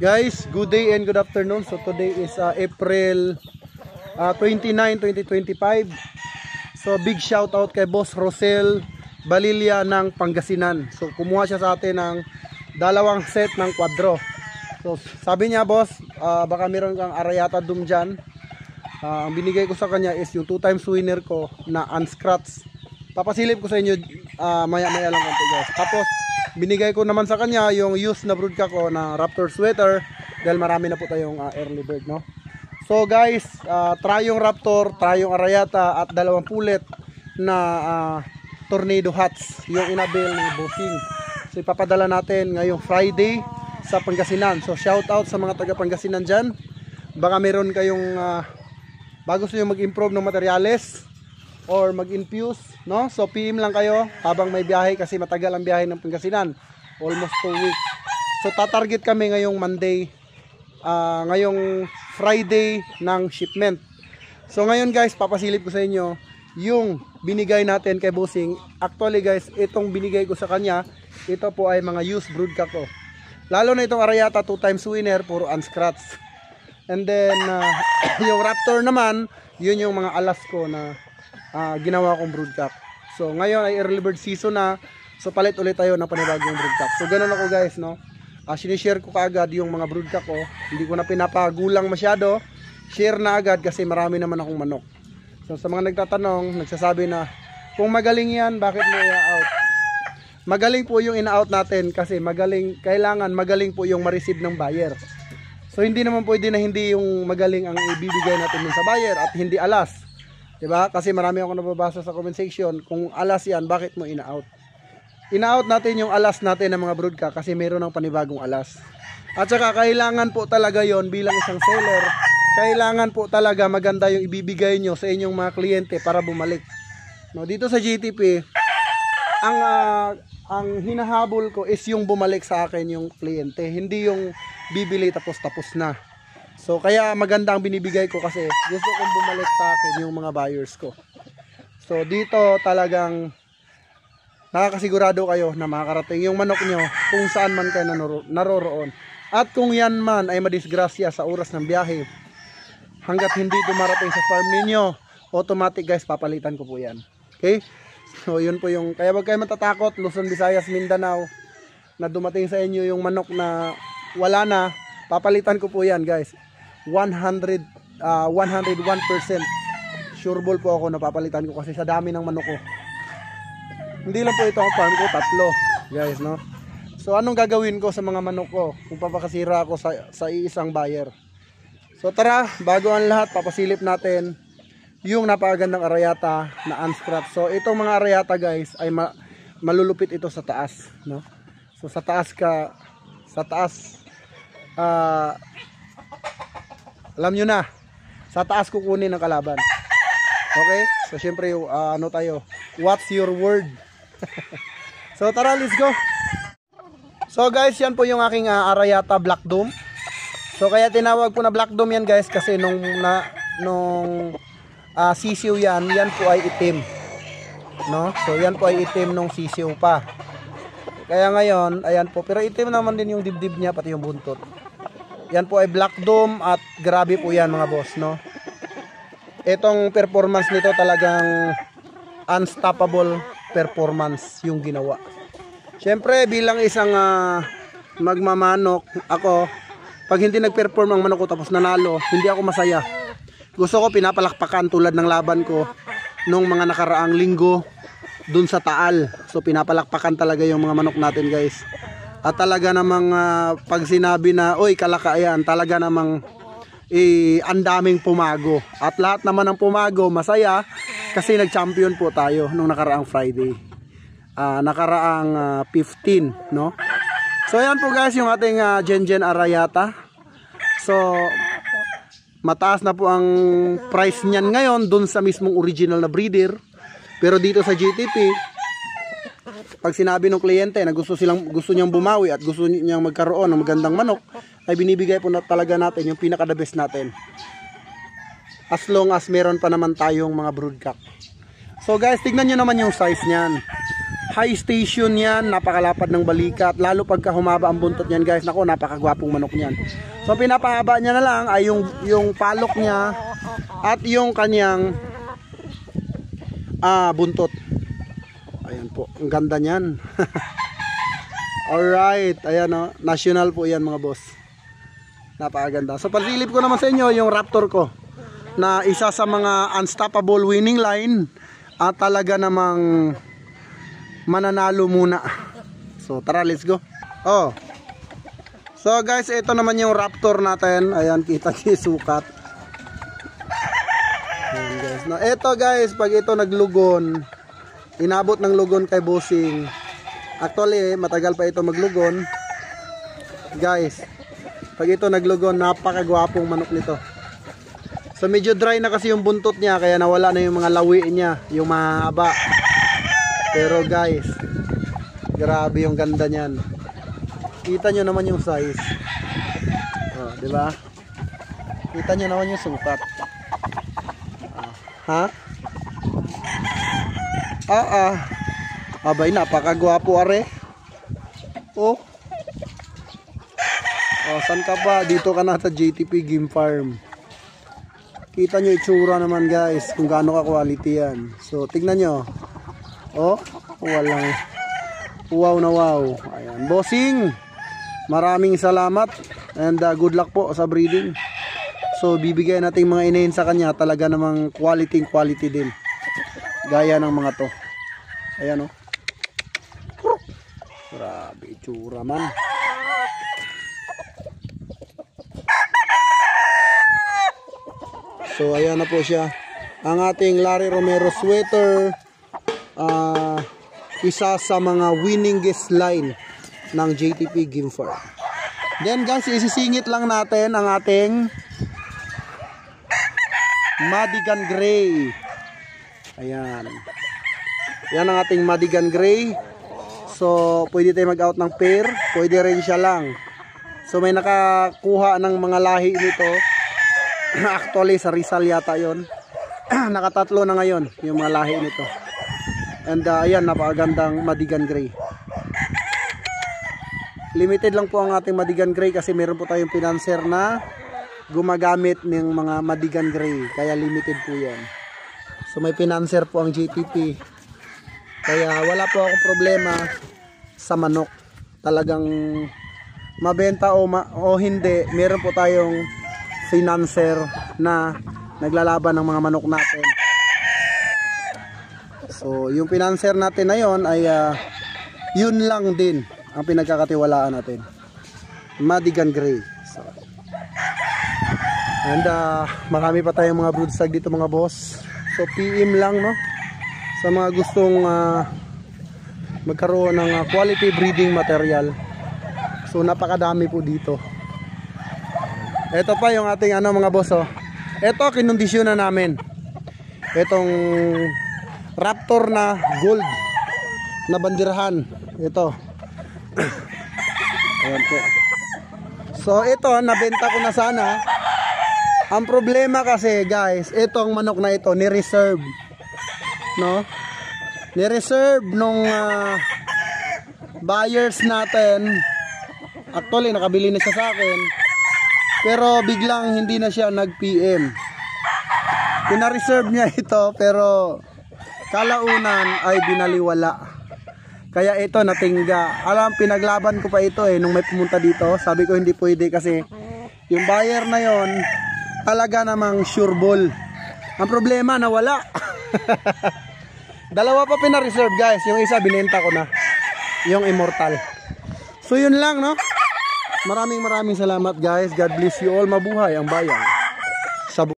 Guys, good day and good afternoon. So today is April 29, 2025. So big shout out kay Boss Rosel Balilla ng Pangasinan. So kumuha siya sa atin ng dalawang set ng kwadro. So sabi niya, boss, baka meron kang Arayata Doom dyan. Ang binigay ko sa kanya is yung 2 times winner ko na unscratch. Papasilip ko sa inyo maya-maya lang ito, guys. Tapos binigay ko naman sa kanya yung used na broodcock ko na Raptor sweater dahil marami na po tayong early bird, no? So guys, try yung Raptor, try yung Arayata at dalawang pulet na tornado hats yung inabil ni Bossing. So ipapadala natin ngayong Friday sa Pangasinan. So shout out sa mga taga Pangasinan dyan. Baka meron kayong bago gusto nyo mag-improve ng materyales or mag-infuse, no? So PM lang kayo habang may biyahe kasi matagal ang biyahe ng Pangasinan, almost 2 weeks. So tatarget kami ngayong Monday, ngayong Friday ng shipment. So ngayon guys, papasilip ko sa inyo yung binigay natin kay Bossing. Actually guys, itong binigay ko sa kanya, ito po ay mga used broodcock ko. Lalo na itong Arayata 2 times winner, puro unscratch. And then yung Raptor naman, yun yung mga alas ko na ginawa kong broodcock. So ngayon ay early bird season na. So palit ulit tayo ng panibagong broodcock. So ganun ako guys, no. Sinishare ko kaagad yung mga broodcock ko. Hindi ko na pinapagulang masyado. Share na agad kasi marami naman akong manok. So sa mga nagtatanong, nagsasabi na kung magaling yan, bakit mo i-out? Magaling po yung in-out natin kasi kailangan magaling po yung ma-receive ng buyer. So hindi naman pwede na hindi yung magaling ang ibibigay natin sa buyer at hindi alas. Diba? Kasi marami ako nababasa sa comment section, kung alas yan, bakit mo ina-out? Ina-out natin yung alas natin ng mga broodcock kasi meron ng panibagong alas. At saka kailangan po talaga yon bilang isang seller. Kailangan po talaga maganda yung ibibigay nyo sa inyong mga kliyente para bumalik. No, dito sa GTP, ang hinahabol ko is yung bumalik sa akin yung kliyente, hindi yung bibili tapos na. So kaya maganda ang binibigay ko kasi gusto kong bumalik sa akin yung mga buyers ko. So dito talagang nakakasigurado kayo na makakarating yung manok nyo kung saan man kayo naroroon. At kung yan man ay madisgrasya sa oras ng biyahe, hanggat hindi dumarating sa farm ninyo, automatic guys, papalitan ko po yan. Okay? So yun po yung, kaya wag kayo matatakot, Luzon, Visayas, Mindanao, na dumating sa inyo yung manok na wala na, papalitan ko po yan guys. 101% sureball po ako na papalitan ko kasi sa dami ng manok ko. Hindi lang po ito ang farm ko, 3 guys, no? So anong gagawin ko sa mga manok ko kung papakasira ako sa iisang buyer? So tara, bago ang lahat, papasilip natin yung napakagandang Arayata na unscratch. So itong mga Arayata guys ay malulupit ito sa taas, no? So sa taas alam nyo na, sa taas kukunin ng kalaban. Okay? So syempre ano tayo, what's your word? So tara, let's go. So guys, yan po yung aking Arayata Black Dome. So kaya tinawag ko na Black Dome yan guys kasi nung sisiw yan po ay itim, no? So yan po ay itim nung sisiw pa. Kaya ngayon, ayan po, pero itim naman din yung dibdib niya pati yung buntot. Yan po ay Black Dome at grabe po yan mga boss, no? Itong performance nito talagang unstoppable performance yung ginawa. Siyempre bilang isang magmamanok, ako pag hindi nag-perform ang manok ko tapos nanalo, hindi ako masaya. Gusto ko pinapalakpakan tulad ng laban ko nung mga nakaraang linggo dun sa Taal. So pinapalakpakan talaga yung mga manok natin guys. At talaga namang pag sinabi na oy kalaka yan, talaga namang ang daming pumago. At lahat naman ng pumago masaya kasi nag-champion po tayo nung nakaraang Friday. Nakaraang 15, no? So ayan po guys yung ating Gen Arayata. So mataas na po ang price niyan ngayon dun sa mismong original na breeder. Pero dito sa GTP, pag sinabi ng kliyente na gusto niyang bumawi at gusto niyang magkaroon ng magandang manok, ay binibigay po na talaga natin yung pinaka the best natin. As long as meron pa naman tayong mga broodcock. So guys, tignan nyo naman yung size niyan. high station yan, napakalapad ng balikat, lalo pagka humaba ang buntot niyan guys. Nako, napakagwapong manok niyan. So pinapahaba niya na lang ay yung palok niya at yung kanyang buntot. Ayan po, ang ganda niyan. Alright, ayan o, national po yan mga boss. Napakaganda. So pasilip ko naman sa inyo yung Raptor ko, na isa sa mga unstoppable winning line at talaga namang mananalo muna. So tara, let's go. So guys, ito naman yung Raptor natin. Ayan, kita niyo sukat. Ayan guys. No, ito guys, pag ito naglugon, inabot ng lugon kay bossing. Actually, matagal pa ito maglugon. Guys, pag ito naglugon, napakagwapong manok nito. So medyo dry na kasi yung buntot niya, kaya nawala na yung mga lawi niya, yung mahaba. Pero guys, grabe yung ganda niyan. Kita nyo naman yung size. Di ba? Kita nyo naman yung sukat. Abay, napakagwapo are. Saan ka pa? Dito ka na sa JTP Game Farm. Kita nyo itsura naman guys, kung gaano ka quality yan. So tignan nyo. Walang wow na wow. Ayan, bossing, maraming salamat and good luck po sa breeding. So bibigay natin mga inahin sa kanya, talaga namang quality din, gaya ng mga to. Ayan o, grabe itsura man. So ayan na po siya, ang ating Larry Romero sweater. Isa sa mga winningest line ng JTP Game Farm. Then guys, isisingit lang natin ang ating Madigan Gray. Ayan, yan ang ating Madigan Gray. So pwede tayo mag out ng pair, pwede rin siya lang. So may nakakuha ng mga lahi nito. Actually sa Rizal yata yon. Nakatatlo na ngayon yung mga lahi nito. And ayan, napakagandang Madigan Gray. Limited lang po ang ating Madigan Gray kasi meron po tayong financer na gumagamit ng mga Madigan Gray, kaya limited po yan. So may financer po ang JTP, kaya wala po akong problema sa manok. Talagang mabenta o hindi, meron po tayong financer na naglalaban ng mga manok natin. So yung financer natin na yon ay yun lang din ang pinagkakatiwalaan natin, Madigan Gray. So, and marami pa tayong mga broodstag dito mga boss. So PM lang no, sa mga gustong magkaroon ng quality breeding material. So napakadami po dito. Ito pa yung ating mga boss. Ito kinondisyon na namin, itong Raptor na gold na bandirahan. Ito. Ayan po. So ito, nabenta ko na sana. Ang problema kasi guys, itong manok na ito ni-reserve, no? Ni-reserve nung buyers natin. Actually nakabili na siya sa akin, pero biglang hindi na siya nag-PM. Pina-reserve niya ito, pero kalaunan ay binaliwala. Kaya ito natingga. Alam, pinaglaban ko pa ito nung may pumunta dito. Sabi ko hindi pwede kasi yung buyer na yon talaga namang sure ball. Ang problema, nawala. Dalawa pa pina-reserve guys. Yung isa binenta ko na, yung Immortal. So yun lang no. Maraming salamat guys. God bless you all. Mabuhay ang bayan.